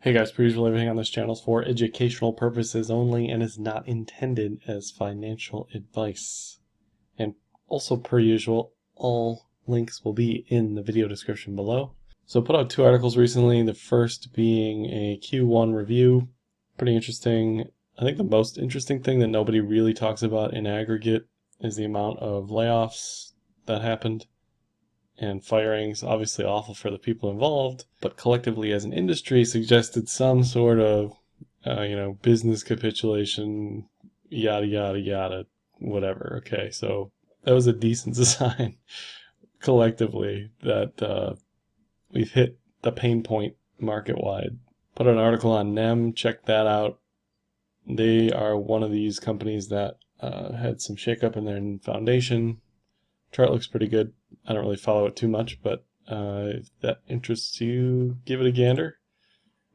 Hey guys, per usual, everything on this channel is for educational purposes only and is not intended as financial advice. And also, per usual, all links will be in the video description below. So I put out two articles recently, the first being a Q1 review. Pretty interesting. I think the most interesting thing that nobody really talks about in aggregate is the amount of layoffs that happened. And firings, obviously awful for the people involved, but collectively as an industry suggested some sort of, business capitulation, yada, yada, yada, whatever. Okay, so that was a decent sign collectively that we've hit the pain point market-wide. Put an article on NEM, check that out. They are one of these companies that had some shakeup in their foundation. Chart looks pretty good. I don't really follow it too much, but if that interests you, give it a gander.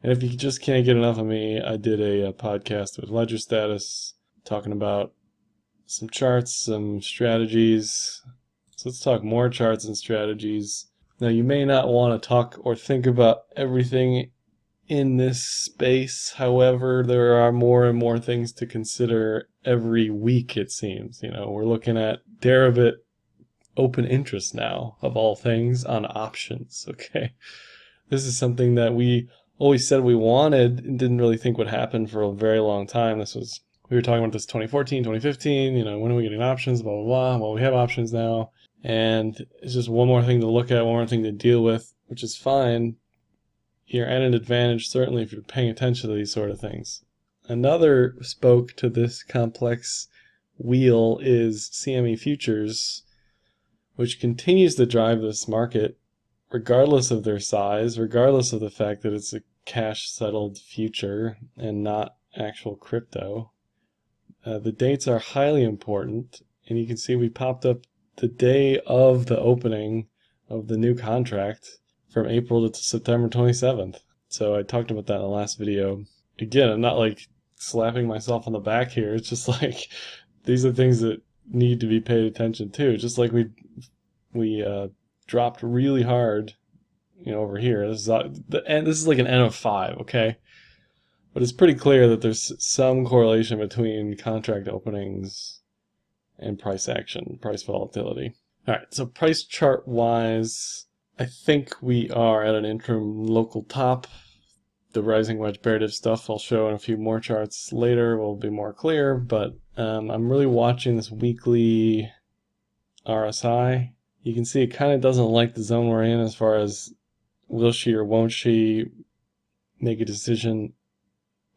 And if you just can't get enough of me, I did a podcast with LedgerStatus talking about some charts, some strategies. So let's talk more charts and strategies. Now, you may not want to talk or think about everything in this space. However, there are more and more things to consider every week, it seems. We're looking at derivative open interest now, of all things, on options. Okay, this is something that we always said we wanted and didn't really think would happen for a very long time. We were talking about this 2014, 2015, when are we getting options, blah, blah, blah. Well, we have options now, and it's just one more thing to look at, one more thing to deal with, which is fine. You're at an advantage, certainly, if you're paying attention to these sort of things. Another spoke to this complex wheel is CME futures, which continues to drive this market regardless of their size, regardless of the fact that it's a cash-settled future and not actual crypto. The dates are highly important, and you can see we popped up the day of the opening of the new contract from April to September 27th. So I talked about that in the last video. Again, I'm not like slapping myself on the back here. It's just like these are things that need to be paid attention to. Just like we dropped really hard, over here. This is like an N of 5, okay? But it's pretty clear that there's some correlation between contract openings and price action, price volatility. All right, so price chart wise, I think we are at an interim local top. The rising wedge bear div stuff I'll show in a few more charts later will be more clear, but I'm really watching this weekly RSI. You can see it kind of doesn't like the zone we're in as far as will she or won't she make a decision.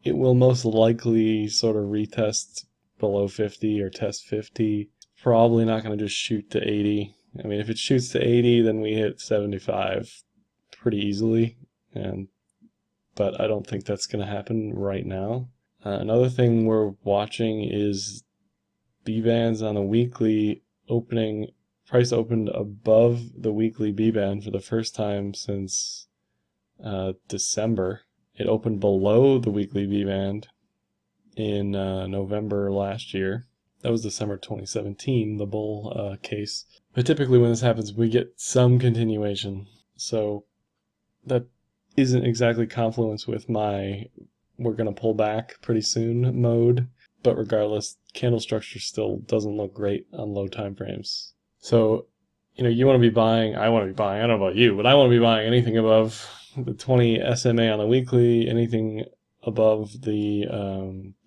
It will most likely sort of retest below 50 or test 50. Probably not going to just shoot to 80. I mean, if it shoots to 80, then we hit 75 pretty easily. But I don't think that's going to happen right now. Another thing we're watching is B-bands on the weekly opening. Price opened above the weekly B-band for the first time since December. It opened below the weekly B-band in November last year. That was December 2017, the bull case. But typically when this happens, we get some continuation. So that isn't exactly confluence with my we're going to pull back pretty soon mode. But regardless, candle structure still doesn't look great on low time frames. So, you want to be buying, I want to be buying, I don't know about you, but I want to be buying anything above the 20 SMA on the weekly, anything above the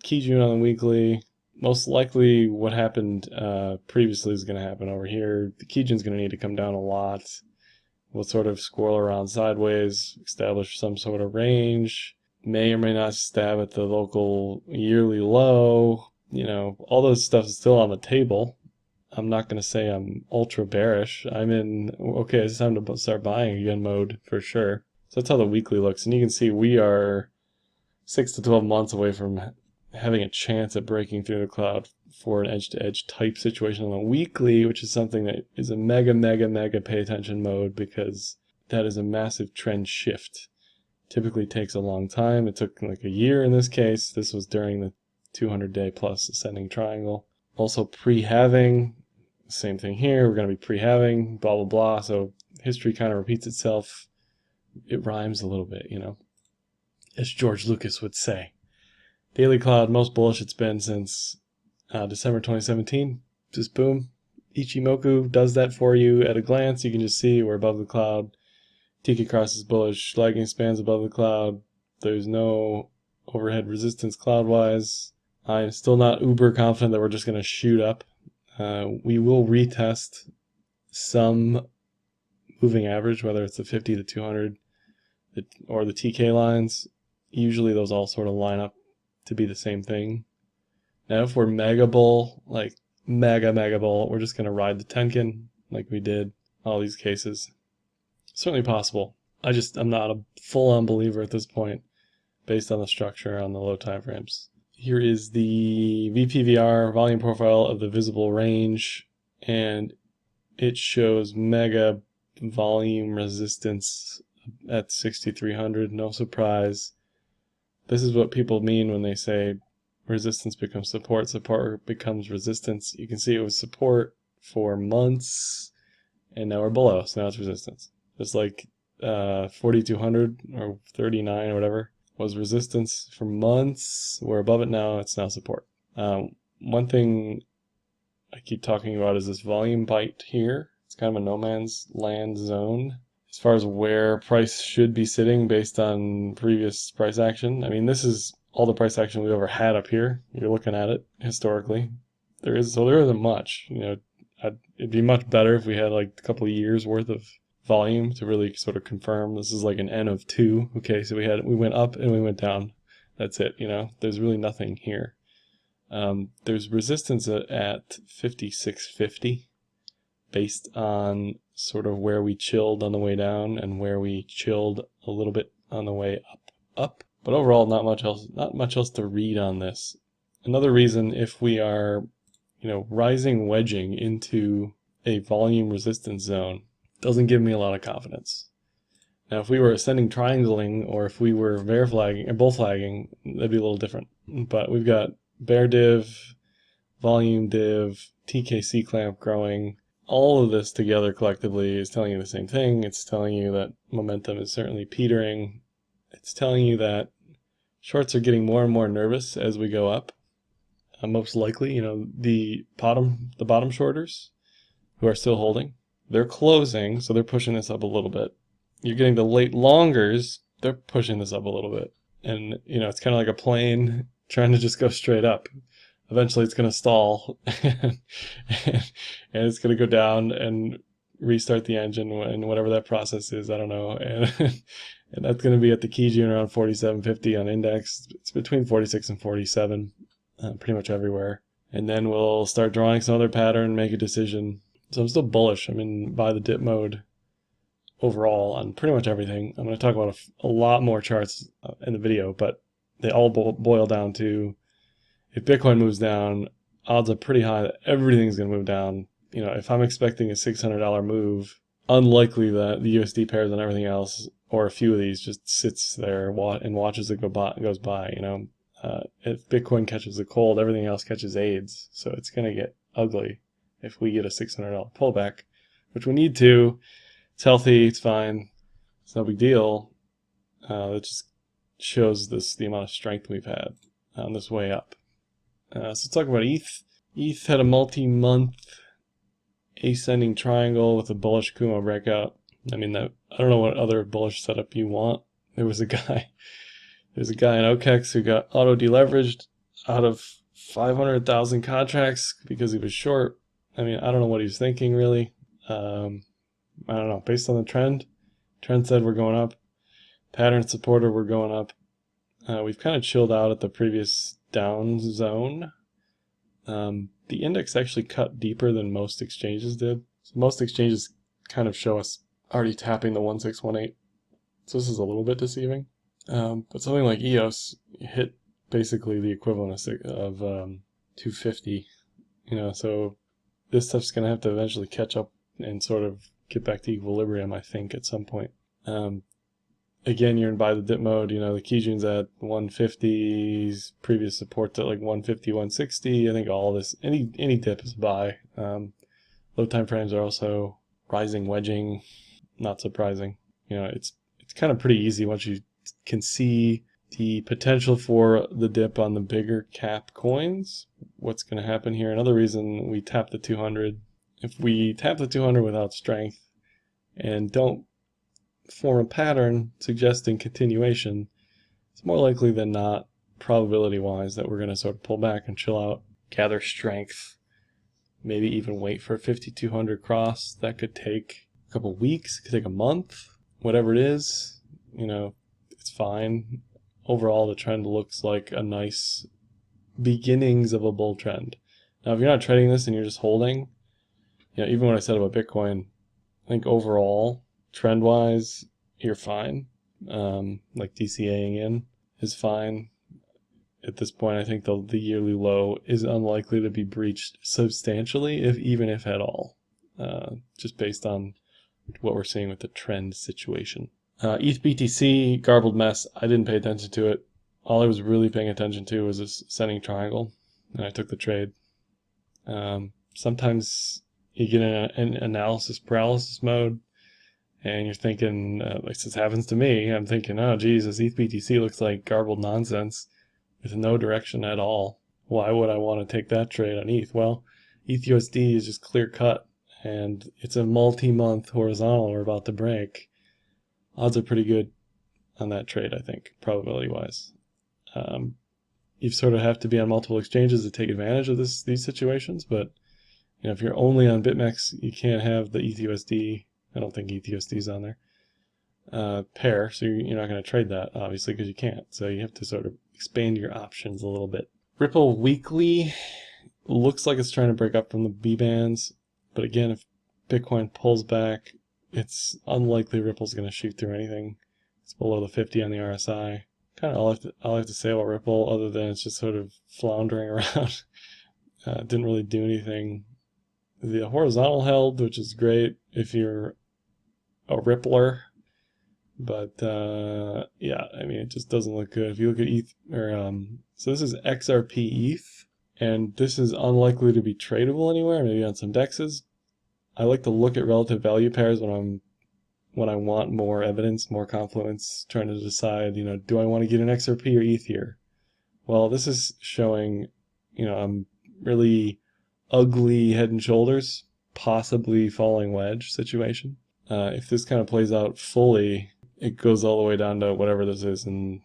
Kijun on the weekly. Most likely what happened previously is going to happen over here. The Kijun's going to need to come down a lot. We'll sort of squirrel around sideways, establish some sort of range, may or may not stab at the local yearly low. All those stuff is still on the table. I'm not going to say I'm ultra bearish. I'm in, okay, it's time to start buying again mode for sure. So that's how the weekly looks. And you can see we are 6 to 12 months away from having a chance at breaking through the cloud for an edge-to-edge type situation on the weekly, which is something that is a mega pay attention mode because that is a massive trend shift. Typically takes a long time. It took like a year in this case. This was during the 200-day plus ascending triangle. Also pre-halving, same thing here. We're going to be pre-halving, blah, blah, blah. So history kind of repeats itself. It rhymes a little bit, as George Lucas would say. Daily Cloud, most bullish it's been since December 2017. Just boom. Ichimoku does that for you at a glance. You can just see we're above the cloud. TK Cross is bullish. Lagging spans above the cloud. There's no overhead resistance cloud-wise. I'm still not uber confident that we're just going to shoot up. We will retest some moving average, whether it's the 50, the 200, or the TK lines. Usually those all sort of line up to be the same thing. Now if we're mega bull, like mega bull, we're just going to ride the Tenkin like we did all these cases. Certainly possible. I'm not a full-on believer at this point based on the structure on the low time frames. Here is the VPVR volume profile of the visible range, and it shows mega volume resistance at 6,300. No surprise. This is what people mean when they say resistance becomes support, support becomes resistance. You can see it was support for months, and now we're below, so now it's resistance. Just like 4,200 or 39 or whatever was resistance for months. We're above it now, it's now support. One thing I keep talking about is this volume bite here. It's kind of a no man's land zone as far as where price should be sitting based on previous price action. I mean, this is all the price action we've ever had up here. You're looking at it historically. There isn't much. You know, it'd be much better if we had like a couple of years worth of volume to really sort of confirm. This is like an N of 2. Okay, so we went up and we went down. That's it. You know, there's really nothing here. There's resistance at 5650 based on sort of where we chilled on the way down and where we chilled a little bit on the way up. But overall, not much else to read on this. Another reason, if we are, rising wedging into a volume resistance zone, doesn't give me a lot of confidence. Now, if we were ascending triangling, or if we were bear flagging or bull flagging, that'd be a little different. But we've got bear div, volume div, TKC clamp growing. All of this together collectively is telling you the same thing. It's telling you that momentum is certainly petering. It's telling you that shorts are getting more and more nervous as we go up. Most likely, the bottom shorters who are still holding, they're closing, so they're pushing this up a little bit. You're getting the late longers, they're pushing this up a little bit. And, it's kind of like a plane trying to just go straight up. Eventually it's going to stall and it's going to go down and restart the engine, and whatever that process is, I don't know. And that's going to be at the Kijun around 4750 on index. It's between 46 and 47, pretty much everywhere. And then we'll start drawing some other pattern, make a decision. So I'm still bullish. I'm in buy the dip mode overall on pretty much everything. I'm going to talk about a lot more charts in the video, but they all boil down to, if Bitcoin moves down, odds are pretty high that everything's going to move down. If I'm expecting a $600 move, unlikely that the USD pairs and everything else, or a few of these, just sits there and watches it goes by. If Bitcoin catches a cold, everything else catches AIDS. So it's going to get ugly if we get a $600 pullback, which we need to. It's healthy, it's fine, it's no big deal. It just shows the amount of strength we've had on this way up. So let's talk about ETH. ETH had a multi-month ascending triangle with a bullish Kumo breakout. I don't know what other bullish setup you want. There's a guy in OKEX who got auto deleveraged out of 500,000 contracts because he was short. I don't know what he was thinking really. I don't know. Based on the trend said we're going up. Pattern supporter, we're going up. We've kind of chilled out at the previous down zone. The index actually cut deeper than most exchanges did. So most exchanges kind of show us already tapping the 1618. So this is a little bit deceiving. But something like EOS hit basically the equivalent of 250. So this stuff's going to have to eventually catch up and sort of get back to equilibrium, I think, at some point. Again, you're in buy the dip mode. The Kijun's at 150s, previous support's at like 150, 160. I think all this, any dip is a buy. Low time frames are also rising wedging. Not surprising. It's kind of pretty easy once you can see The potential for the dip on the bigger cap coins, what's going to happen here. Another reason we tap the 200. If we tap the 200 without strength and don't form a pattern suggesting continuation, it's more likely than not, probability-wise, that we're going to sort of pull back and chill out, gather strength, maybe even wait for a 5200 cross. That could take a couple weeks, it could take a month, whatever it is, you know, it's fine. Overall, the trend looks like a nice beginnings of a bull trend. Now, if you're not trading this and you're just holding, you know, even what I said about Bitcoin, I think overall, trend-wise, you're fine. Like DCAing in is fine. At this point, I think the yearly low is unlikely to be breached substantially, even if at all, just based on what we're seeing with the trend situation. ETH BTC, garbled mess. I didn't pay attention to it. All I was really paying attention to was this ascending triangle, and I took the trade. Sometimes you get in an analysis paralysis mode, and you're thinking, like this happens to me, I'm thinking, oh geez, this ETH BTC looks like garbled nonsense with no direction at all. Why would I want to take that trade on ETH? Well, ETHUSD is just clear cut, and it's a multi-month horizontal we're about to break. Odds are pretty good on that trade, I think, probability-wise. You sort of have to be on multiple exchanges to take advantage of these situations, but you know, if you're only on BitMEX, you can't have the ETHUSD. I don't think ETHUSD is on there. Pair, so you're not going to trade that, obviously, because you can't. So you have to sort of expand your options a little bit. Ripple weekly looks like it's trying to break up from the B bands, but again, if Bitcoin pulls back, it's unlikely Ripple's going to shoot through anything. It's below the 50 on the RSI. Kind of all I have to say about Ripple, other than it's just sort of floundering around. Didn't really do anything. The horizontal held, which is great if you're a Rippler, but yeah, I mean, it just doesn't look good. If you look at ETH, so this is XRP ETH, and this is unlikely to be tradable anywhere, maybe on some dexes. I like to look at relative value pairs when I want more evidence, more confluence, trying to decide, you know, do I want to get an XRP or ETH here? Well, this is showing, you know, I'm really ugly head and shoulders, possibly falling wedge situation. If this kind of plays out fully, it goes all the way down to whatever this is and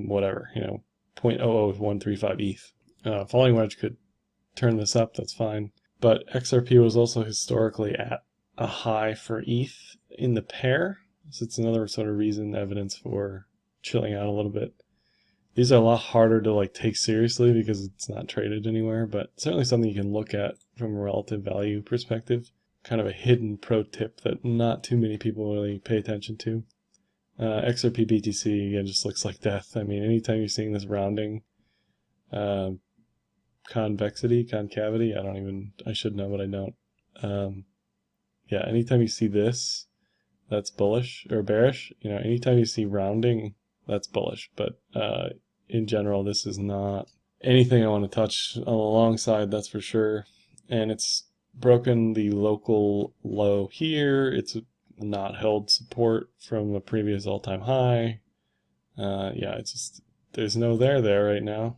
whatever, you know, 0.00135 ETH. Falling wedge could turn this up, that's fine. But XRP was also historically at a high for ETH in the pair, so it's another sort of reason, evidence for chilling out a little bit. These are a lot harder to like take seriously because it's not traded anywhere, but certainly something you can look at from a relative value perspective. Kind of a hidden pro tip that not too many people really pay attention to. XRP BTC, again, just looks like death. I mean, anytime you're seeing this rounding, concavity, I should know, but I don't. Yeah, anytime you see this, that's bullish or bearish. You know, anytime you see rounding, that's bullish. But in general, this is not anything I want to touch on the long side, that's for sure. And it's broken the local low here. It's not held support from the previous all-time high. Yeah, it's just, there's no there right now.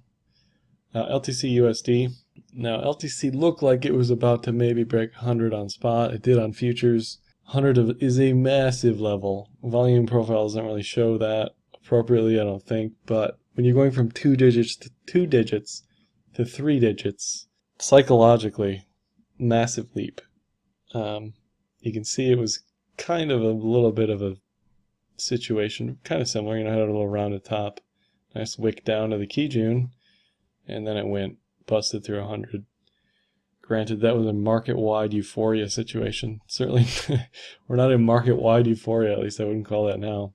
LTC USD. Now, LTC looked like it was about to maybe break 100 on spot. It did on futures. 100 is a massive level. Volume profile doesn't really show that appropriately, I don't think. But when you're going from 2 digits to 3 digits, psychologically, massive leap. You can see it was kind of a little bit of a situation, kind of similar. You know, had a little rounded top. Nice wick down to the key June. And then it went, busted through 100. Granted, that was a market-wide euphoria situation. Certainly, we're not in market-wide euphoria, at least I wouldn't call that now.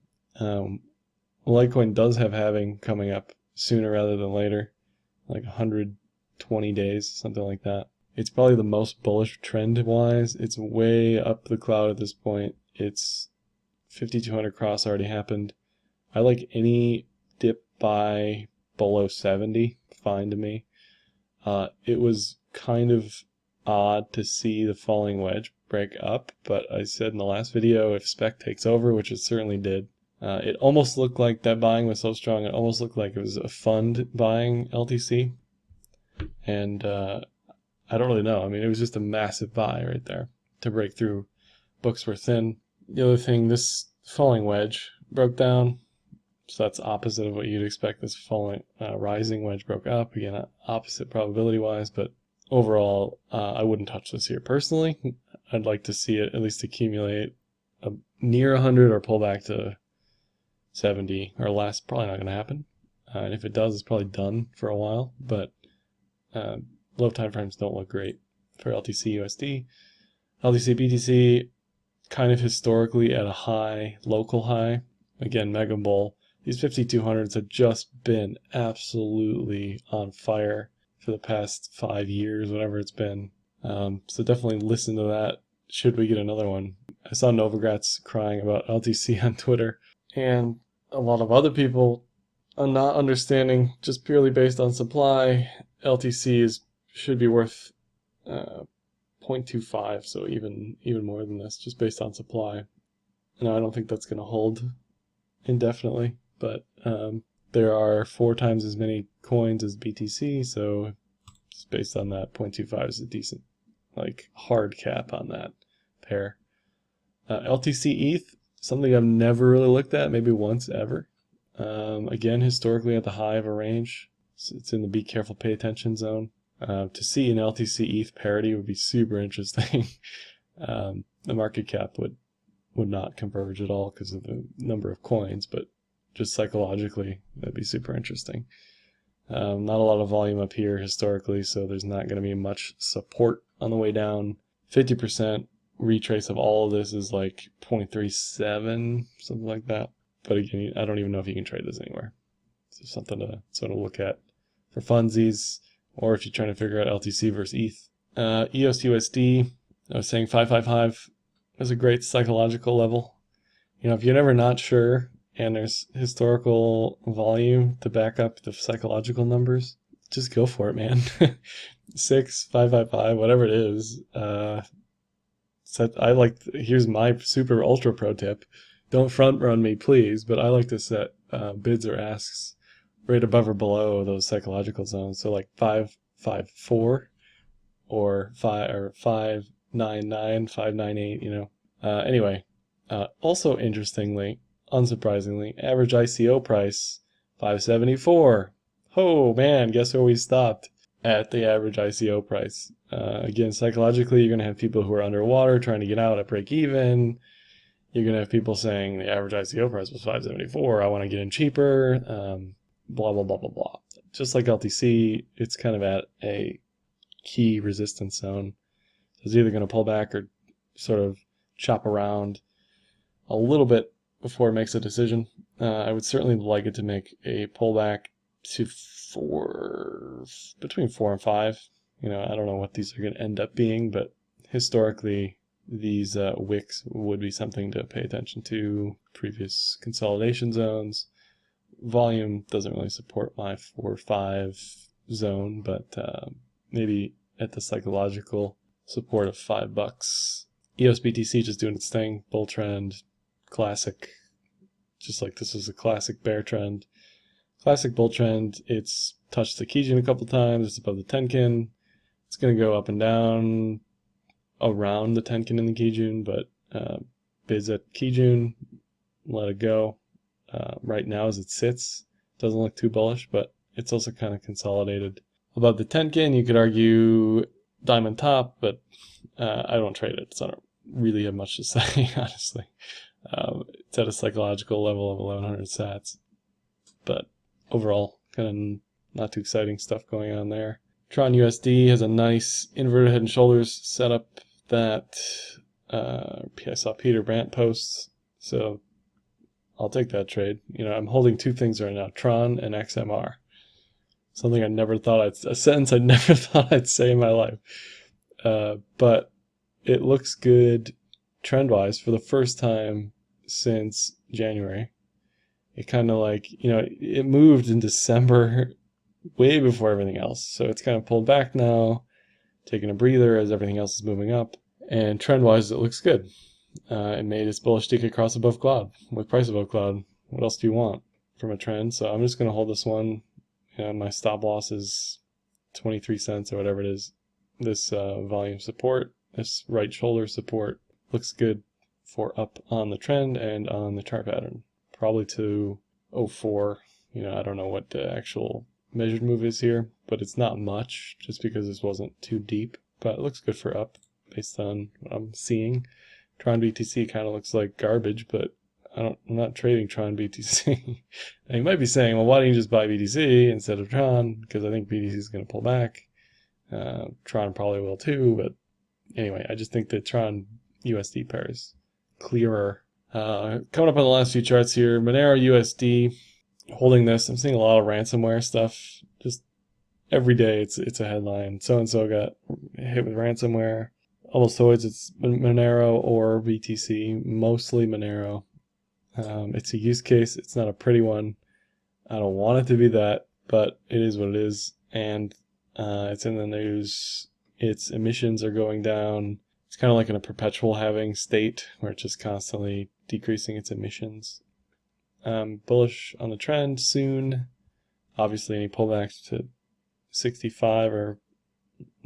Litecoin does have halving coming up sooner rather than later, like 120 days, something like that. It's probably the most bullish trend-wise. It's way up the cloud at this point. It's 5200 cross already happened. I like any dip by below 70, fine to me. It was kind of odd to see the falling wedge break up, but I said in the last video, if spec takes over, which it certainly did, It almost looked like that buying was so strong, it almost looked like it was a fund buying LTC. And I don't really know. I mean, it was just a massive buy right there to break through. Books were thin. The other thing, this falling wedge broke down. So that's opposite of what you'd expect. This falling rising wedge broke up. Again, opposite probability-wise, but overall, I wouldn't touch this here personally. I'd like to see it at least accumulate near 100 or pull back to 70 or less. Probably not going to happen. And if it does, it's probably done for a while. But low time frames don't look great for LTC USD. LTC BTC kind of historically at a high, local high. Again, mega bull. These 5200s have just been absolutely on fire for the past 5 years, whatever it's been. So definitely listen to that should we get another one. I saw Novogratz crying about LTC on Twitter, and a lot of other people are not understanding, just purely based on supply, LTC should be worth 0.25, so even more than this, just based on supply. Now, I don't think that's going to hold indefinitely, but there are 4 times as many coins as BTC, so just based on that, 0.25 is a decent, like, hard cap on that pair. LTC ETH, something I've never really looked at, maybe once ever. Again, historically at the high of a range, so it's in the be careful, pay attention zone. To see an LTC ETH parity would be super interesting. The market cap would not converge at all because of the number of coins, but just psychologically, that'd be super interesting. Not a lot of volume up here historically, so there's not going to be much support on the way down. 50% retrace of all of this is like 0.37, something like that. But again, I don't even know if you can trade this anywhere. So something to sort of look at for funsies, or if you're trying to figure out LTC versus ETH. EOS USD, I was saying 555 is a great psychological level. You know, if you're never not sure and there's historical volume to back up the psychological numbers, just go for it, man. 555, whatever it is. Here's my super ultra pro tip. Don't front run me, please, but I like to set bids or asks right above or below those psychological zones. So like 554 or 599, 598, you know. Anyway, also interestingly, unsurprisingly, average ICO price 574. Oh man, guess where we stopped? At the average ICO price. Again, psychologically, you're going to have people who are underwater trying to get out at break even. You're going to have people saying the average ICO price was 574. I want to get in cheaper. Blah, blah, blah, blah, blah. Just like LTC, it's kind of at a key resistance zone. It's either going to pull back or sort of chop around a little bit before it makes a decision. I would certainly like it to make a pullback to between 4 and 5. You know, I don't know what these are going to end up being, but historically, these wicks would be something to pay attention to. Previous consolidation zones. Volume doesn't really support my 4 or 5 zone, but maybe at the psychological support of $5. EOS BTC just doing its thing. Bull trend, classic. Just like this is a classic bear trend. Classic bull trend. It's touched the Kijun a couple times. It's above the Tenkin. It's going to go up and down around the Tenkin and the Kijun, but bids at Kijun, let it go. Right now as it sits, doesn't look too bullish, but it's also kind of consolidated. Above the Tenkin, you could argue diamond top, but I don't trade it, so I don't really have much to say, honestly. It's at a psychological level of 1100 sats, but overall, kind of not too exciting stuff going on there. Tron USD has a nice inverted head and shoulders setup that I saw Peter Brandt posts, so I'll take that trade. You know, I'm holding 2 things right now, Tron and XMR. Something a sentence I never thought I'd say in my life. But it looks good trend-wise for the first time since January. It kind of like, you know, it moved in December way before everything else. So it's kind of pulled back now, taking a breather as everything else is moving up. And trend-wise, it looks good. It made its bullish ticket cross above cloud, with price above cloud. What else do you want from a trend? So I'm just going to hold this one. My stop loss is 23 cents or whatever it is. This volume support, this right shoulder support looks good for up on the trend and on the chart pattern. Probably to 04. I don't know what the actual measured move is here, but it's not much just because this wasn't too deep. But it looks good for up based on what I'm seeing. Tron BTC kind of looks like garbage, but I'm not trading Tron BTC. And you might be saying, well, why don't you just buy BTC instead of Tron? Because I think BTC is going to pull back. Tron probably will too, but anyway, I just think the Tron USD pair is clearer. Coming up on the last few charts here, Monero USD holding this. I'm seeing a lot of ransomware stuff. Just every day it's a headline. So-and-so got hit with ransomware. Almost always it's Monero or BTC, mostly Monero. It's a use case. It's not a pretty one. I don't want it to be that, but it is what it is. And it's in the news. Its emissions are going down. It's kind of like in a perpetual halving state where it's just constantly decreasing its emissions. Bullish on the trend soon. Obviously, any pullbacks to 65 or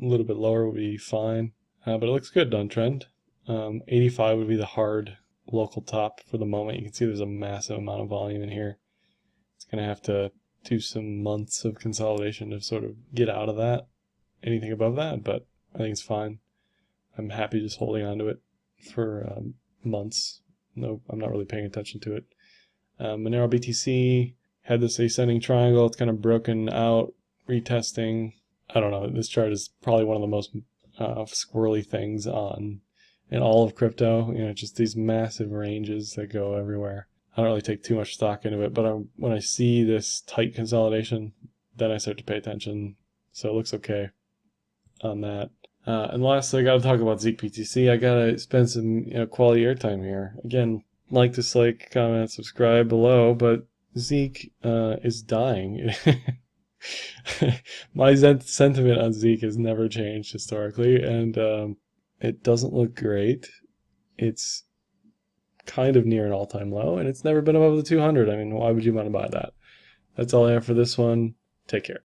a little bit lower would be fine. But it looks good on trend. 85 would be the hard local top for the moment. You can see there's a massive amount of volume in here. It's going to have to do some months of consolidation to sort of get out of that. Anything above that, but I think it's fine. I'm happy just holding on to it for months. No, I'm not really paying attention to it. Monero BTC had this ascending triangle. It's kind of broken out, retesting. I don't know. This chart is probably one of the most squirrely things in all of crypto. Just these massive ranges that go everywhere. I don't really take too much stock into it, but when I see this tight consolidation, then I start to pay attention. So it looks okay on that. And lastly, I got to talk about Zeke BTC. I got to spend some quality airtime here. Again, like, dislike, comment, subscribe below, but Zeke is dying. My sentiment on Zeke has never changed historically, and it doesn't look great. It's kind of near an all-time low, and it's never been above the 200. I mean, why would you want to buy that? That's all I have for this one. Take care.